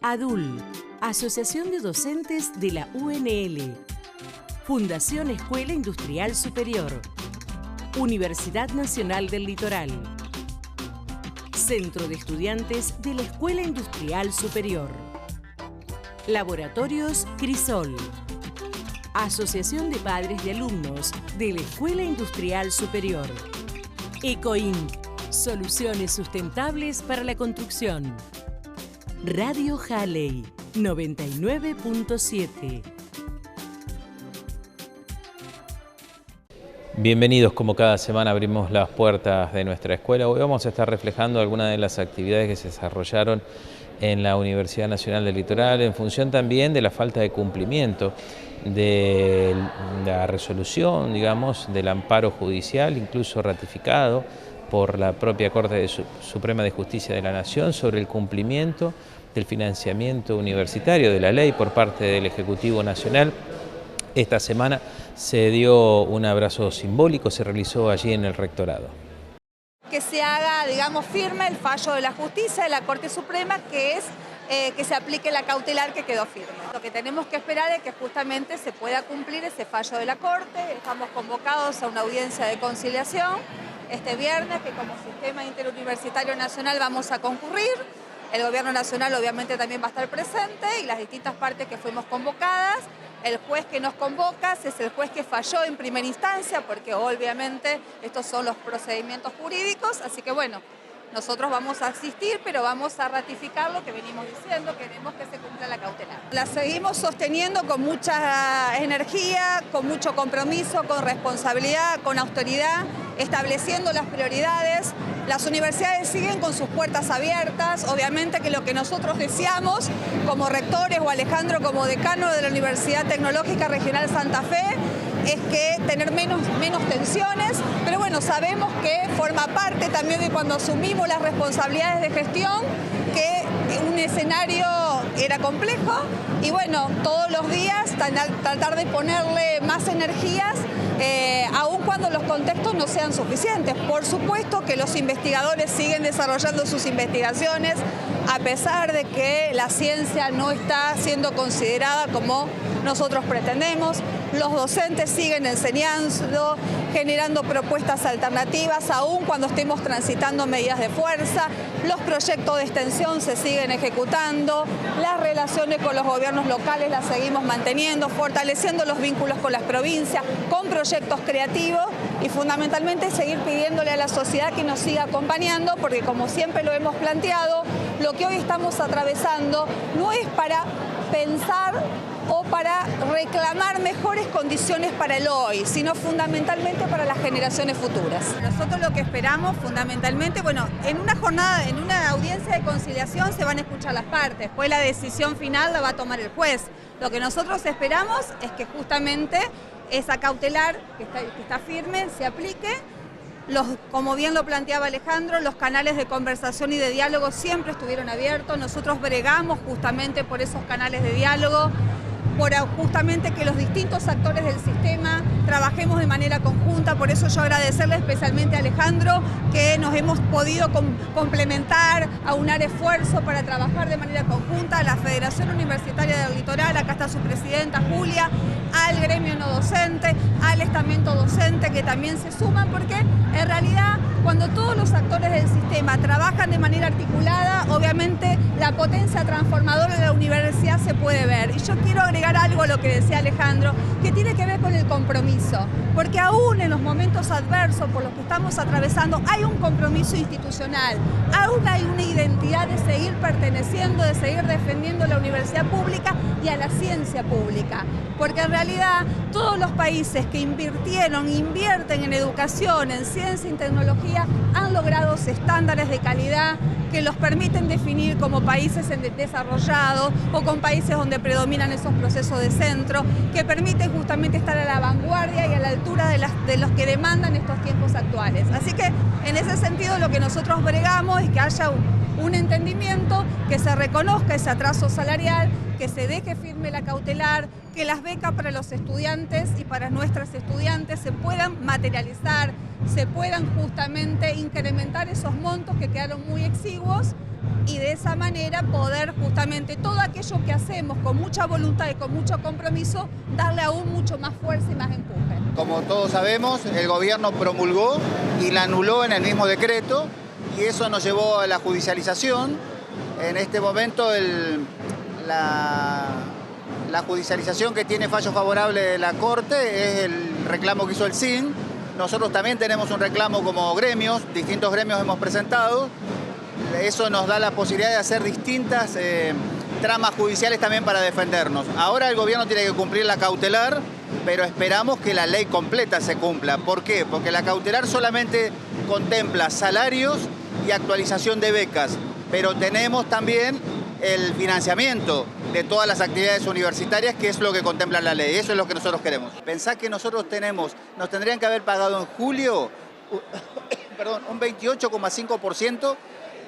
ADUL, Asociación de Docentes de la UNL. Fundación Escuela Industrial Superior. Universidad Nacional del Litoral. Centro de Estudiantes de la Escuela Industrial Superior. Laboratorios Crisol. Asociación de Padres de Alumnos de la Escuela Industrial Superior. Ecoinc, soluciones sustentables para la construcción. Radio Halley, 99.7. Bienvenidos, como cada semana abrimos las puertas de nuestra escuela. Hoy vamos a estar reflejando algunas de las actividades que se desarrollaron en la Universidad Nacional del Litoral, en función también de la falta de cumplimiento de la resolución, digamos, del amparo judicial, incluso ratificado por la propia Corte Suprema de Justicia de la Nación, sobre el cumplimiento del financiamiento universitario de la ley por parte del Ejecutivo Nacional. Esta semana se dio un abrazo simbólico, se realizó allí en el Rectorado. Que se haga, digamos, firme el fallo de la justicia de la Corte Suprema, que es que se aplique la cautelar que quedó firme. Lo que tenemos que esperar es que justamente se pueda cumplir ese fallo de la Corte. Estamos convocados a una audiencia de conciliación este viernes, que como Sistema Interuniversitario Nacional vamos a concurrir. El Gobierno Nacional obviamente también va a estar presente y las distintas partes que fuimos convocadas. El juez que nos convoca es el juez que falló en primera instancia, porque obviamente estos son los procedimientos jurídicos, así que bueno, nosotros vamos a asistir, pero vamos a ratificar lo que venimos diciendo, queremos que se cumpla la cautelar. La seguimos sosteniendo con mucha energía, con mucho compromiso, con responsabilidad, con autoridad, estableciendo las prioridades. Las universidades siguen con sus puertas abiertas, obviamente que lo que nosotros deseamos como rectores o Alejandro como decano de la Universidad Tecnológica Regional Santa Fe es que tener menos tensiones, pero bueno, sabemos que forma parte también de cuando asumimos las responsabilidades de gestión, que un escenario era complejo y bueno, todos los días tratar de ponerle más energías, aun cuando los contextos no sean suficientes. Por supuesto que los investigadores siguen desarrollando sus investigaciones, a pesar de que la ciencia no está siendo considerada como nosotros pretendemos. Los docentes siguen enseñando, generando propuestas alternativas, aun cuando estemos transitando medidas de fuerza. Los proyectos de extensión se siguen ejecutando, las relaciones con los gobiernos locales las seguimos manteniendo, fortaleciendo los vínculos con las provincias, con proyectos creativos y fundamentalmente seguir pidiéndole a la sociedad que nos siga acompañando, porque como siempre lo hemos planteado, lo que hoy estamos atravesando no es para pensar o para reclamar mejores condiciones para el hoy, sino fundamentalmente para las generaciones futuras. Nosotros lo que esperamos fundamentalmente, bueno, en una jornada, en una audiencia de conciliación se van a escuchar las partes, después la decisión final la va a tomar el juez. Lo que nosotros esperamos es que justamente esa cautelar que está firme se aplique. Como bien lo planteaba Alejandro, los canales de conversación y de diálogo siempre estuvieron abiertos. Nosotros bregamos justamente por esos canales de diálogo, por justamente que los distintos actores del sistema trabajemos de manera conjunta. Por eso yo agradecerle especialmente a Alejandro que nos hemos podido complementar, aunar esfuerzos para trabajar de manera conjunta, a la Federación Universitaria del Litoral, acá está su presidenta Julia, al gremio no docente, al estamento docente que también se suman, porque en realidad cuando todos los actores del sistema trabajan de manera articulada, obviamente la potencia transformadora de la universidad se puede ver. Y yo quiero agregar algo a lo que decía Alejandro, que tiene que ver con el compromiso, porque aún en los momentos adversos por los que estamos atravesando hay un compromiso institucional, aún hay una identidad de seguir perteneciendo, de seguir defendiendo la universidad pública y a la ciencia pública, porque en realidad todos los países que invierten en educación, en ciencia y tecnología, han logrado estándares de calidad que los permiten definir como países desarrollados o con países donde predominan esos procesos de centro, que permiten justamente estar a la vanguardia y a la altura de los que demandan estos tiempos actuales. Así que en ese sentido lo que nosotros bregamos es que haya un entendimiento, que se reconozca ese atraso salarial, que se deje firme la cautelar, que las becas para los estudiantes y para nuestras estudiantes se puedan materializar, se puedan justamente incrementar esos montos que quedaron muy exiguos y de esa manera poder justamente todo aquello que hacemos con mucha voluntad y con mucho compromiso, darle aún mucho más fuerza y más empuje. Como todos sabemos, el gobierno promulgó y la anuló en el mismo decreto y eso nos llevó a la judicialización. En este momento la judicialización que tiene fallo favorable de la Corte es el reclamo que hizo el SIN. Nosotros también tenemos un reclamo como gremios, distintos gremios hemos presentado. Eso nos da la posibilidad de hacer distintas tramas judiciales también para defendernos. Ahora el gobierno tiene que cumplir la cautelar, pero esperamos que la ley completa se cumpla. ¿Por qué? Porque la cautelar solamente contempla salarios y actualización de becas, pero tenemos también el financiamiento de todas las actividades universitarias, que es lo que contempla la ley. Eso es lo que nosotros queremos. Pensá que nosotros nos tendrían que haber pagado en julio un 28,5%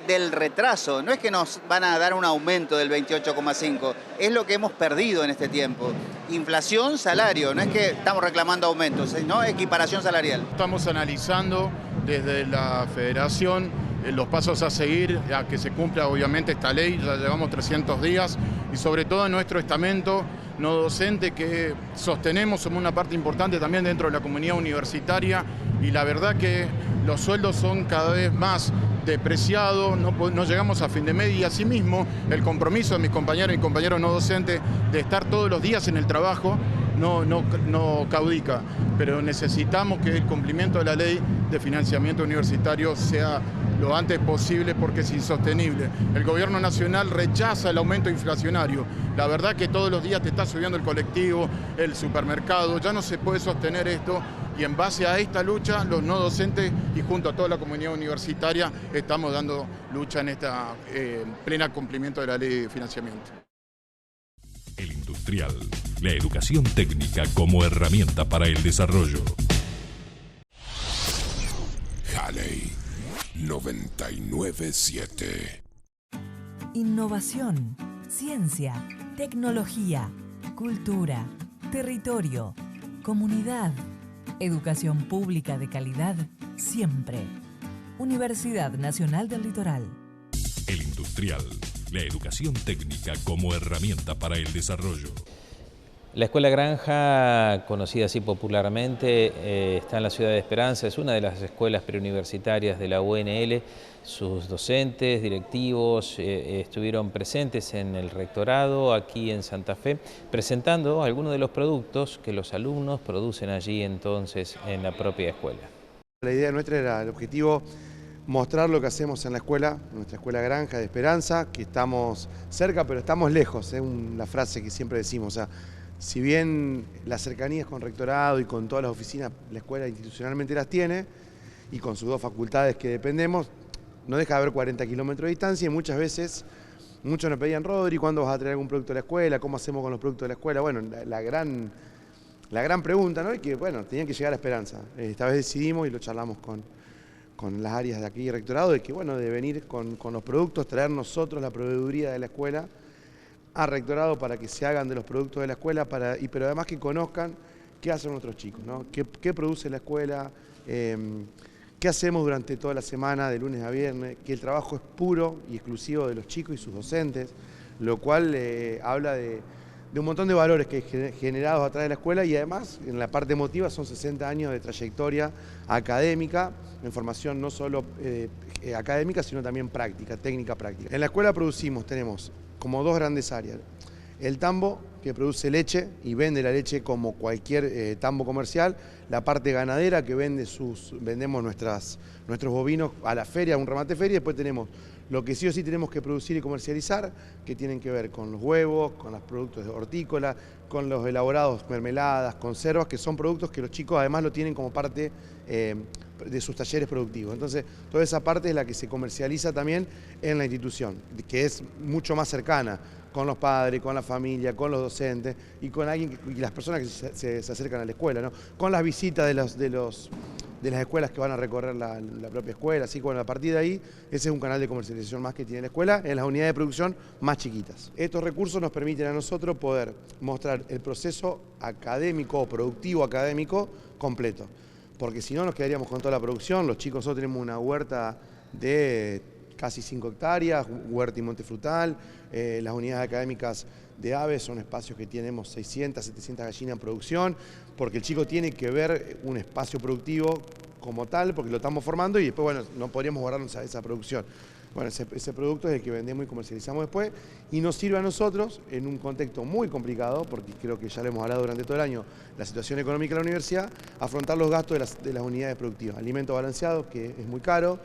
del retraso. No es que nos van a dar un aumento del 28,5%, es lo que hemos perdido en este tiempo. Inflación, salario, no es que estamos reclamando aumentos, sino equiparación salarial. Estamos analizando desde la Federación los pasos a seguir, a que se cumpla obviamente esta ley, ya llevamos 300 días y sobre todo en nuestro estamento no docente que sostenemos, somos una parte importante también dentro de la comunidad universitaria y la verdad que los sueldos son cada vez más depreciados, no llegamos a fin de mes y asimismo el compromiso de mis compañeros y compañeros no docentes de estar todos los días en el trabajo no caudica, pero necesitamos que el cumplimiento de la ley de financiamiento universitario sea lo antes posible porque es insostenible. El gobierno nacional rechaza el aumento inflacionario. La verdad que todos los días te está subiendo el colectivo, el supermercado, ya no se puede sostener esto y en base a esta lucha los no docentes y junto a toda la comunidad universitaria estamos dando lucha en esta plena cumplimiento de la ley de financiamiento. El Industrial, la educación técnica como herramienta para el desarrollo. Halley 997. Innovación, ciencia, tecnología, cultura, territorio, comunidad, educación pública de calidad, siempre. Universidad Nacional del Litoral. El Industrial, la educación técnica como herramienta para el desarrollo. La Escuela Granja, conocida así popularmente, está en la ciudad de Esperanza, es una de las escuelas preuniversitarias de la UNL. Sus docentes, directivos estuvieron presentes en el rectorado aquí en Santa Fe, presentando algunos de los productos que los alumnos producen allí entonces en la propia escuela. La idea nuestra era el objetivo mostrar lo que hacemos en la escuela, nuestra escuela Granja de Esperanza, que estamos cerca pero estamos lejos, es la frase que siempre decimos. O sea, si bien las cercanías con rectorado y con todas las oficinas, la escuela institucionalmente las tiene, y con sus dos facultades que dependemos, no deja de haber 40 kilómetros de distancia y muchas veces, muchos nos pedían, Rodri, ¿cuándo vas a traer algún producto de la escuela? ¿Cómo hacemos con los productos de la escuela? Bueno, la gran pregunta, ¿no? Y que, bueno, tenían que llegar a Esperanza. Esta vez decidimos y lo charlamos con las áreas de aquí de rectorado, de que, bueno, de venir con los productos, traer nosotros la proveeduría de la escuela a rectorado para que se hagan de los productos de la escuela, pero además que conozcan qué hacen nuestros chicos, ¿no? ¿Qué produce la escuela? ¿Qué hacemos durante toda la semana, de lunes a viernes? Que el trabajo es puro y exclusivo de los chicos y sus docentes, lo cual habla de un montón de valores que generados a través de la escuela y además en la parte emotiva son 60 años de trayectoria académica, en formación no solo académica, sino también práctica, técnica práctica. En la escuela tenemos como dos grandes áreas. El tambo, que produce leche y vende la leche como cualquier tambo comercial. La parte ganadera, que vendemos nuestros bovinos a la feria, a un remate feria. Y después tenemos lo que sí o sí tenemos que producir y comercializar, que tienen que ver con los huevos, con los productos hortícolas, con los elaborados, mermeladas, conservas, que son productos que los chicos además lo tienen como parte de sus talleres productivos. Entonces, toda esa parte es la que se comercializa también en la institución, que es mucho más cercana. con los padres, con la familia, con los docentes y con alguien y las personas que se acercan a la escuela, ¿no? Con las visitas de las escuelas que van a recorrer la propia escuela. Así que bueno, a partir de ahí, ese es un canal de comercialización más que tiene la escuela en las unidades de producción más chiquitas. Estos recursos nos permiten a nosotros poder mostrar el proceso académico o productivo académico completo, porque si no nos quedaríamos con toda la producción. Los chicos, nosotros tenemos una huerta de casi 5 hectáreas, huerta y monte frutal. Las unidades académicas de aves son espacios que tenemos 600, 700 gallinas en producción, porque el chico tiene que ver un espacio productivo como tal, porque lo estamos formando y después, bueno, no podríamos guardarnos a esa producción. Bueno, ese producto es el que vendemos y comercializamos después y nos sirve a nosotros en un contexto muy complicado, porque creo que ya lo hemos hablado durante todo el año, la situación económica de la universidad, afrontar los gastos de las unidades productivas. Alimentos balanceados, que es muy caro,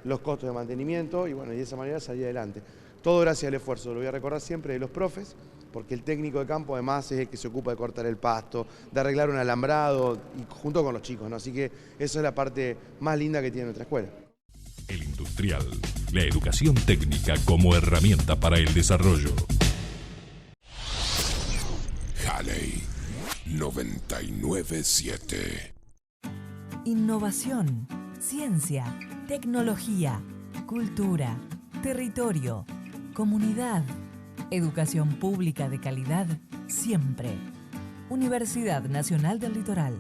los costos de mantenimiento y bueno, y de esa manera salir adelante. Todo gracias al esfuerzo, lo voy a recordar siempre, de los profes, porque el técnico de campo además es el que se ocupa de cortar el pasto, de arreglar un alambrado, y junto con los chicos, ¿no? Así que esa es la parte más linda que tiene nuestra escuela. El Industrial, la educación técnica como herramienta para el desarrollo. Halley 997. Innovación, ciencia, tecnología, cultura, territorio, comunidad, educación pública de calidad siempre. Universidad Nacional del Litoral.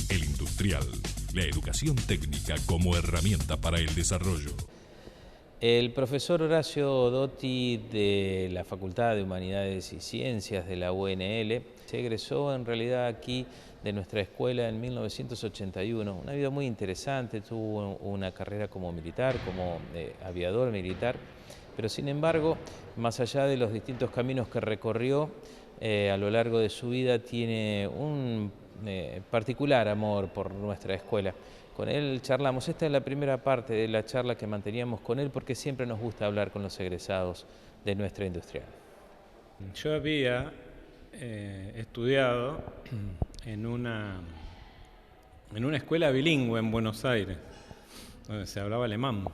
El Industrial, la educación técnica como herramienta para el desarrollo. El profesor Horacio Dotti de la Facultad de Humanidades y Ciencias de la UNL se egresó en realidad aquí de nuestra escuela en 1981. Una vida muy interesante, tuvo una carrera como militar, como aviador militar, pero sin embargo, más allá de los distintos caminos que recorrió, a lo largo de su vida tiene un particular amor por nuestra escuela. Con él charlamos, esta es la primera parte de la charla que manteníamos con él porque siempre nos gusta hablar con los egresados de nuestra industrial. Yo había estudiado en una escuela bilingüe en Buenos Aires, donde se hablaba alemán,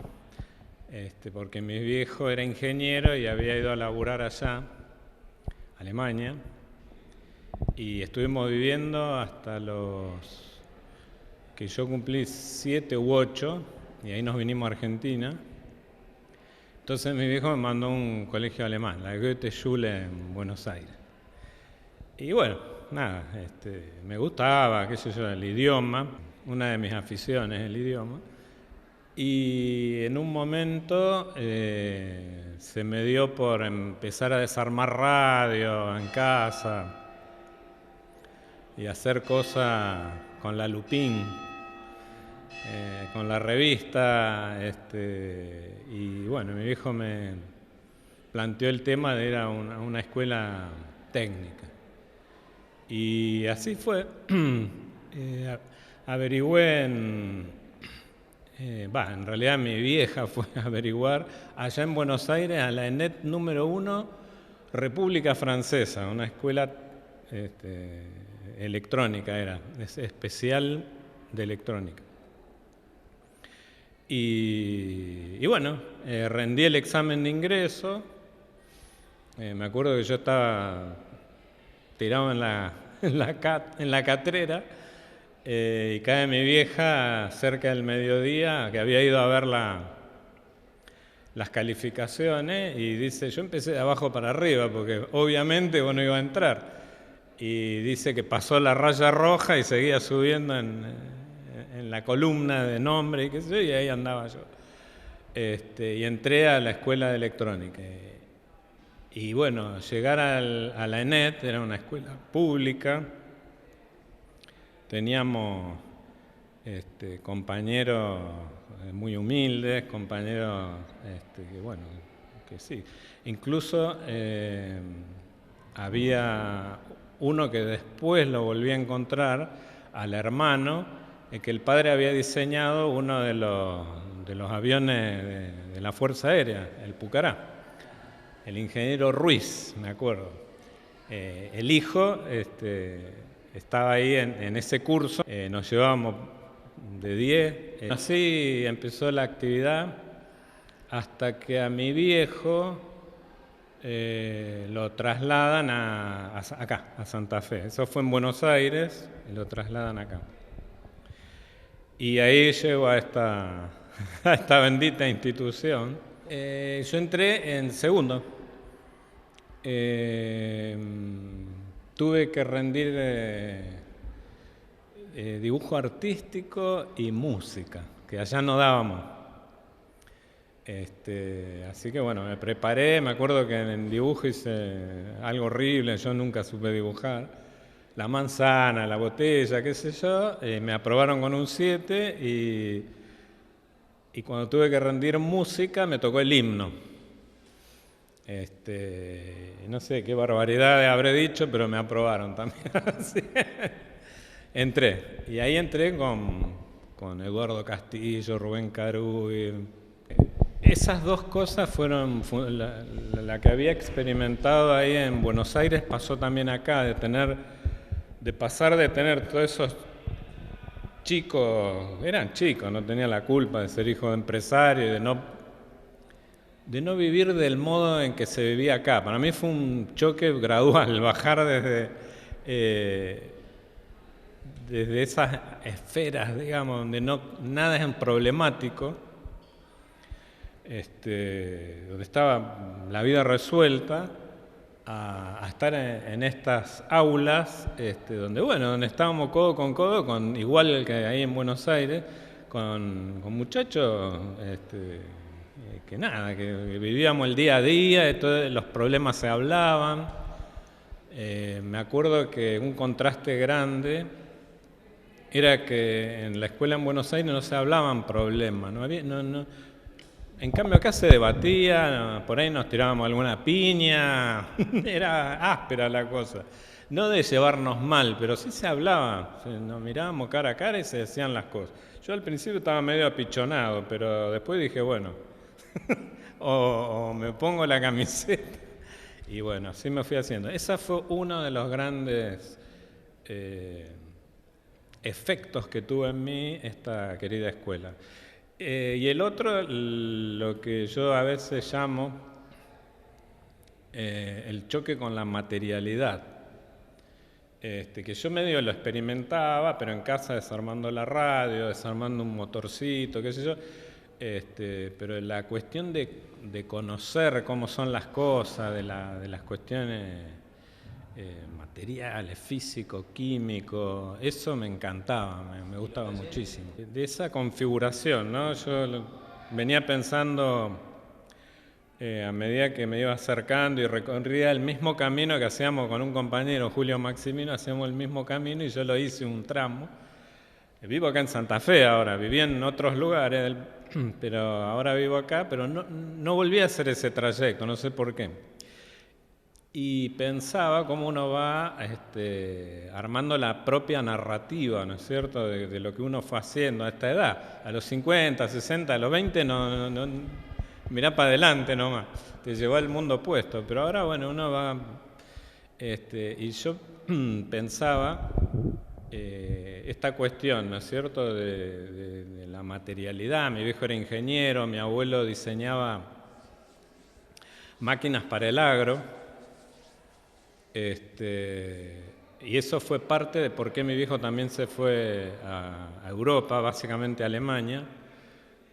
porque mi viejo era ingeniero y había ido a laburar allá, Alemania, y estuvimos viviendo hasta que yo cumplí 7 u 8, y ahí nos vinimos a Argentina. Entonces mi viejo me mandó a un colegio alemán, la Goethe-Schule en Buenos Aires. Y bueno, nada, me gustaba, qué sé yo, el idioma, una de mis aficiones, el idioma. Y en un momento se me dio por empezar a desarmar radio en casa y hacer cosas con la Lupin, con la revista, y bueno, mi viejo me planteó el tema de ir a una escuela técnica. Y así fue. Averigüé en realidad mi vieja fue a averiguar allá en Buenos Aires a la ENET número 1, República Francesa, una escuela electrónica era, especial de electrónica. Y bueno, rendí el examen de ingreso. Me acuerdo que yo estaba tirado en la catrera y cae mi vieja cerca del mediodía, que había ido a ver las calificaciones, y dice, yo empecé de abajo para arriba, porque obviamente vos no iba a entrar. Y dice que pasó la raya roja y seguía subiendo en la columna de nombre y qué sé yo, y ahí andaba yo. Y entré a la escuela de electrónica. Y bueno, llegar a la ENET, era una escuela pública, teníamos compañeros muy humildes, compañeros que sí. Incluso había uno que después lo volví a encontrar, al hermano, que el padre había diseñado uno de los aviones de la Fuerza Aérea, el Pucará, el ingeniero Ruiz, me acuerdo. El hijo estaba ahí en ese curso, nos llevábamos de 10. Así empezó la actividad hasta que a mi viejo lo trasladan acá, a Santa Fe. Eso fue en Buenos Aires, y lo trasladan acá. Y ahí llego a esta bendita institución. Yo entré en segundo. Tuve que rendir dibujo artístico y música, que allá no dábamos. Así que bueno, me preparé, me acuerdo que en dibujo hice algo horrible, yo nunca supe dibujar. La manzana, la botella, qué sé yo, me aprobaron con un 7 y cuando tuve que rendir música me tocó el himno. No sé qué barbaridad habré dicho, pero me aprobaron también. Sí. Entré, y ahí entré con Eduardo Castillo, Rubén Caruy. Esas dos cosas fueron la que había experimentado ahí en Buenos Aires, pasó también acá, de pasar de tener todos esos chicos, eran chicos, no tenían la culpa de ser hijos de empresarios y de no vivir del modo en que se vivía acá. Para mí fue un choque gradual, bajar desde esas esferas, digamos, donde nada es problemático, donde estaba la vida resuelta, a estar en estas aulas, donde estábamos codo con codo, igual que ahí en Buenos Aires, con muchachos que vivíamos el día a día, todos los problemas se hablaban. Me acuerdo que un contraste grande era que en la escuela en Buenos Aires no se hablaban problemas, en cambio acá se debatía, por ahí nos tirábamos alguna piña, era áspera la cosa, no de llevarnos mal, pero sí se hablaba, nos mirábamos cara a cara y se decían las cosas. Yo al principio estaba medio apichonado, pero después dije, bueno, o me pongo la camiseta, y bueno, así me fui haciendo. Ese fue uno de los grandes efectos que tuvo en mí esta querida escuela. Y el otro, lo que yo a veces llamo el choque con la materialidad, que yo medio lo experimentaba, pero en casa desarmando la radio, desarmando un motorcito, qué sé yo, pero la cuestión de conocer cómo son las cosas, de las cuestiones materiales, físico, químico, eso me encantaba, me gustaba muchísimo. De esa configuración, ¿no? Yo venía pensando a medida que me iba acercando y recorría el mismo camino que hacíamos con un compañero, Julio Maximino, hacíamos el mismo camino y yo lo hice un tramo. Vivo acá en Santa Fe ahora, viví en otros lugares, pero ahora vivo acá, pero no volví a hacer ese trayecto, no sé por qué. Y pensaba cómo uno va armando la propia narrativa, ¿no es cierto?, de lo que uno fue haciendo a esta edad. A los 50, 60, a los 20, mirá para adelante nomás, te llevó al mundo opuesto. Pero ahora, bueno, uno va... y yo pensaba esta cuestión, ¿no es cierto?, de la materialidad. Mi viejo era ingeniero, mi abuelo diseñaba máquinas para el agro. Y eso fue parte de por qué mi viejo también se fue a Europa, básicamente a Alemania.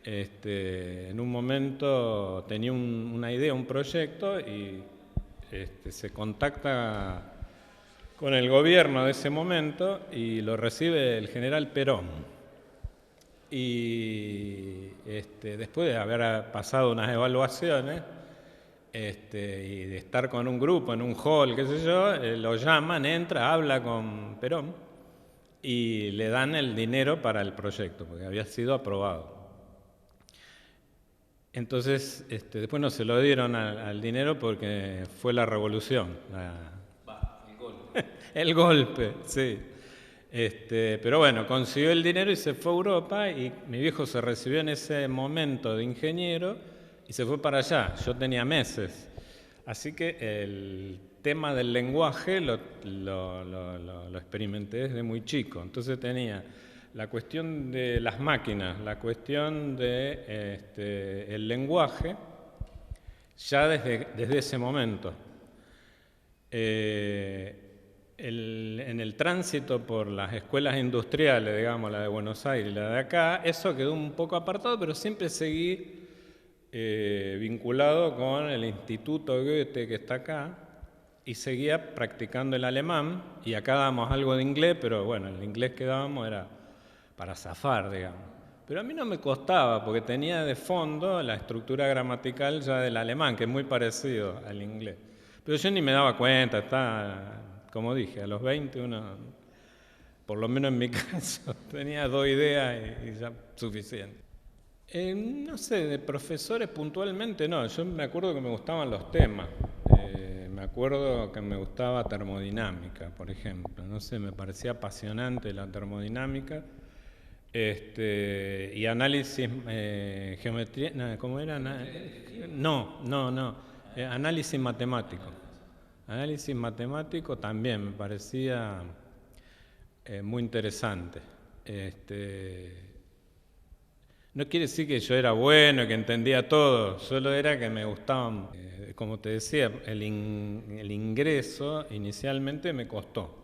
En un momento tenía una idea, un proyecto, y se contacta con el gobierno de ese momento y lo recibe el general Perón. Y después de haber pasado unas evaluaciones, y de estar con un grupo en un hall, qué sé yo, lo llaman, entra, habla con Perón y le dan el dinero para el proyecto, porque había sido aprobado. Entonces, después no se lo dieron al dinero porque fue la revolución. El golpe. El golpe, sí. Pero bueno, consiguió el dinero y se fue a Europa, y mi viejo se recibió en ese momento de ingeniero y se fue para allá. Yo tenía meses. Así que el tema del lenguaje lo experimenté desde muy chico. Entonces tenía la cuestión de las máquinas, la cuestión de el lenguaje. ya desde ese momento. En el tránsito por las escuelas industriales, digamos, la de Buenos Aires y la de acá, eso quedó un poco apartado, pero siempre seguí vinculado con el Instituto Goethe que está acá y seguía practicando el alemán, y acá dábamos algo de inglés, pero bueno, el inglés que dábamos era para zafar, digamos. Pero a mí no me costaba, porque tenía de fondo la estructura gramatical ya del alemán, que es muy parecido al inglés. Pero yo ni me daba cuenta, como dije, a los 20 uno, por lo menos en mi caso, tenía 2 ideas y ya suficiente. No sé, de profesores puntualmente no, yo me acuerdo que me gustaban los temas. Me acuerdo que me gustaba termodinámica, por ejemplo. No sé, me parecía apasionante la termodinámica. Y análisis, geometría, ¿cómo era? Análisis matemático. Análisis matemático también me parecía muy interesante. No quiere decir que yo era bueno, que entendía todo, solo era que me gustaban, como te decía, el ingreso inicialmente me costó.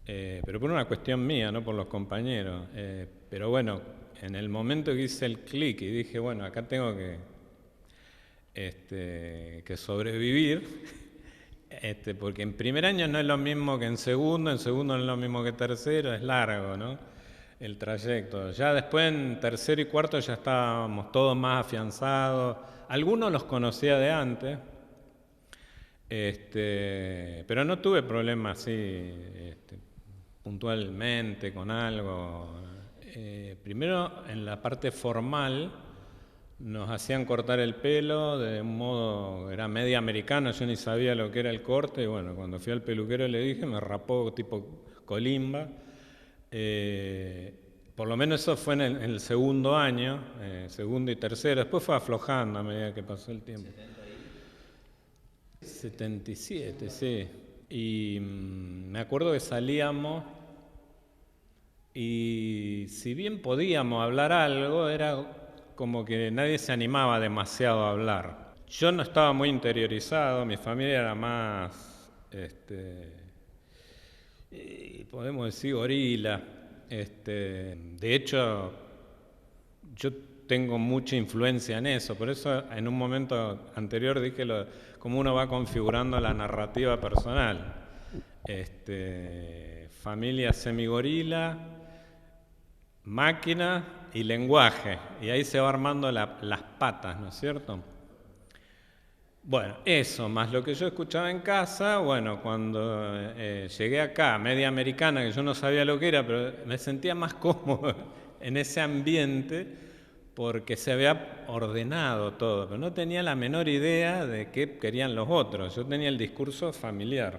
Pero por una cuestión mía, no por los compañeros. Pero bueno, en el momento que hice el clic y dije, bueno, acá tengo que sobrevivir, porque en primer año no es lo mismo que en segundo no es lo mismo que tercero, es largo, ¿no? El trayecto. Ya después en tercero y cuarto ya estábamos todos más afianzados. Algunos los conocía de antes, pero no tuve problemas así puntualmente con algo. Primero, en la parte formal, nos hacían cortar el pelo de un modo, era medio americano, yo ni sabía lo que era el corte, y bueno, cuando fui al peluquero le dije, me rapó tipo colimba. Por lo menos eso fue en el segundo año, segundo y tercero, después fue aflojando a medida que pasó el tiempo. 77, sí. Y me acuerdo que salíamos y si bien podíamos hablar algo, era como que nadie se animaba demasiado a hablar. Yo no estaba muy interiorizado, mi familia era más, podemos decir, gorila. De hecho, yo tengo mucha influencia en eso, por eso en un momento anterior dije cómo uno va configurando la narrativa personal. Familia semigorila, máquina y lenguaje, y ahí se va armando las patas, ¿no es cierto? Bueno, eso, más lo que yo escuchaba en casa, bueno, cuando llegué acá, media americana, que yo no sabía lo que era, pero me sentía más cómodo en ese ambiente porque se había ordenado todo, pero no tenía la menor idea de qué querían los otros, yo tenía el discurso familiar.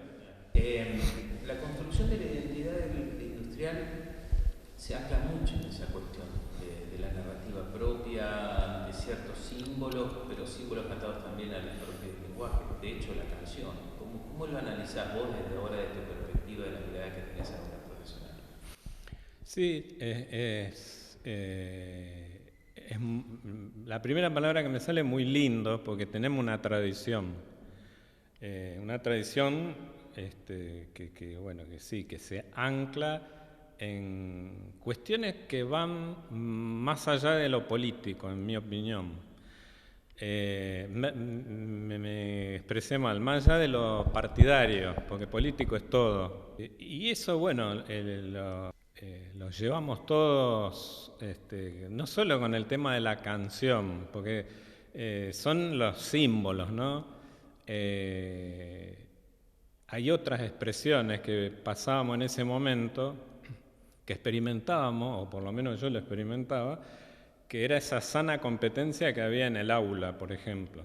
La construcción de la identidad industrial se ancla mucho en esa cuestión de la narrativa propia, de ciertos símbolos, pero símbolos atados también al propio lenguaje. De hecho, la canción, ¿cómo lo analizás vos desde ahora, desde tu perspectiva, de la mirada que tenés ahora profesional? Sí, la primera palabra que me sale es muy lindo, porque tenemos una tradición que se ancla en cuestiones que van más allá de lo político, en mi opinión. Me expresé mal, más allá de lo partidario, porque político es todo. Y eso, bueno, lo llevamos todos, no solo con el tema de la canción, porque son los símbolos, ¿no? Hay otras expresiones que pasábamos en ese momento, que experimentábamos, o por lo menos yo lo experimentaba, que era esa sana competencia que había en el aula, por ejemplo.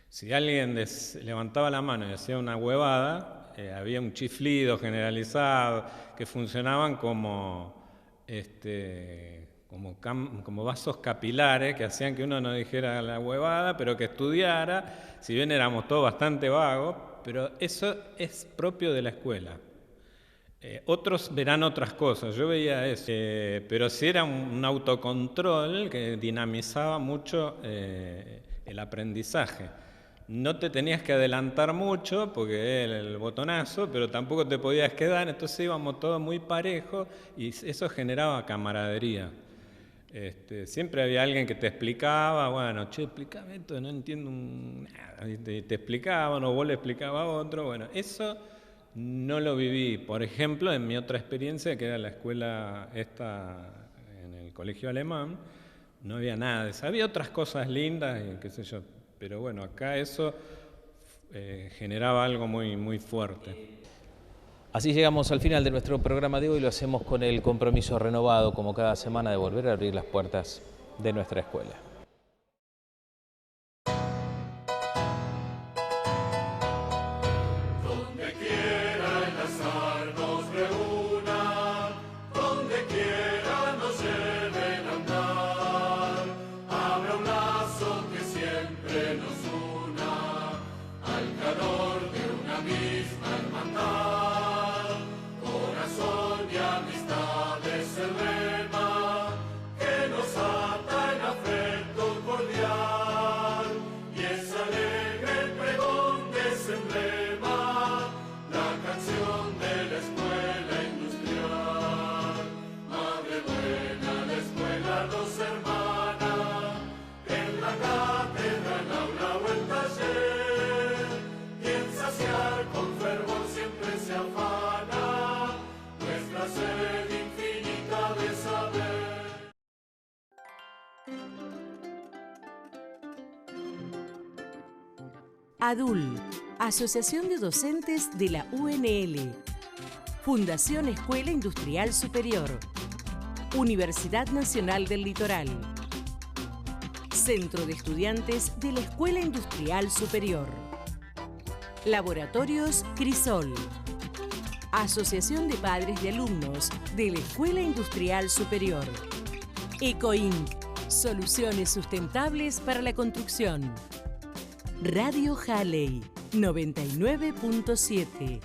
Si alguien levantaba la mano y hacía una huevada, había un chiflido generalizado, que funcionaban como vasos capilares que hacían que uno no dijera la huevada, pero que estudiara, si bien éramos todos bastante vagos, pero eso es propio de la escuela. Otros verán otras cosas, yo veía eso, pero sí era un autocontrol que dinamizaba mucho el aprendizaje. No te tenías que adelantar mucho porque era el botonazo, pero tampoco te podías quedar, entonces íbamos todos muy parejos y eso generaba camaradería. Siempre había alguien que te explicaba, bueno, che, explícame esto, no entiendo nada, te explicaban o vos le explicabas a otro, bueno, eso no lo viví. Por ejemplo, en mi otra experiencia, que era la escuela esta en el colegio alemán, no había nada de eso. Había otras cosas lindas, y qué sé yo, pero bueno, acá eso generaba algo muy, muy fuerte. Así llegamos al final de nuestro programa de hoy, lo hacemos con el compromiso renovado, como cada semana, de volver a abrir las puertas de nuestra escuela. Donde quiera el azar nos reúna, donde quiera nos lleven a andar, habrá un lazo que siempre nos una al calor de una misma hermandad. Corazón y amistad es el lema que nos ata en afecto cordial, y es alegre el pregón de ese emblema, la canción de la escuela industrial. Madre buena, la escuela nos hermana, en la cátedra, el aula o el taller, y en saciar con fervor siempre se afana nuestra sed infinita de saber. ADUL, Asociación de Docentes de la UNL. Fundación Escuela Industrial Superior. Universidad Nacional del Litoral. Centro de Estudiantes de la Escuela Industrial Superior. Laboratorios Crisol. Asociación de Padres de Alumnos de la Escuela Industrial Superior. Ecoinc, soluciones sustentables para la construcción. Radio Halley 99.7.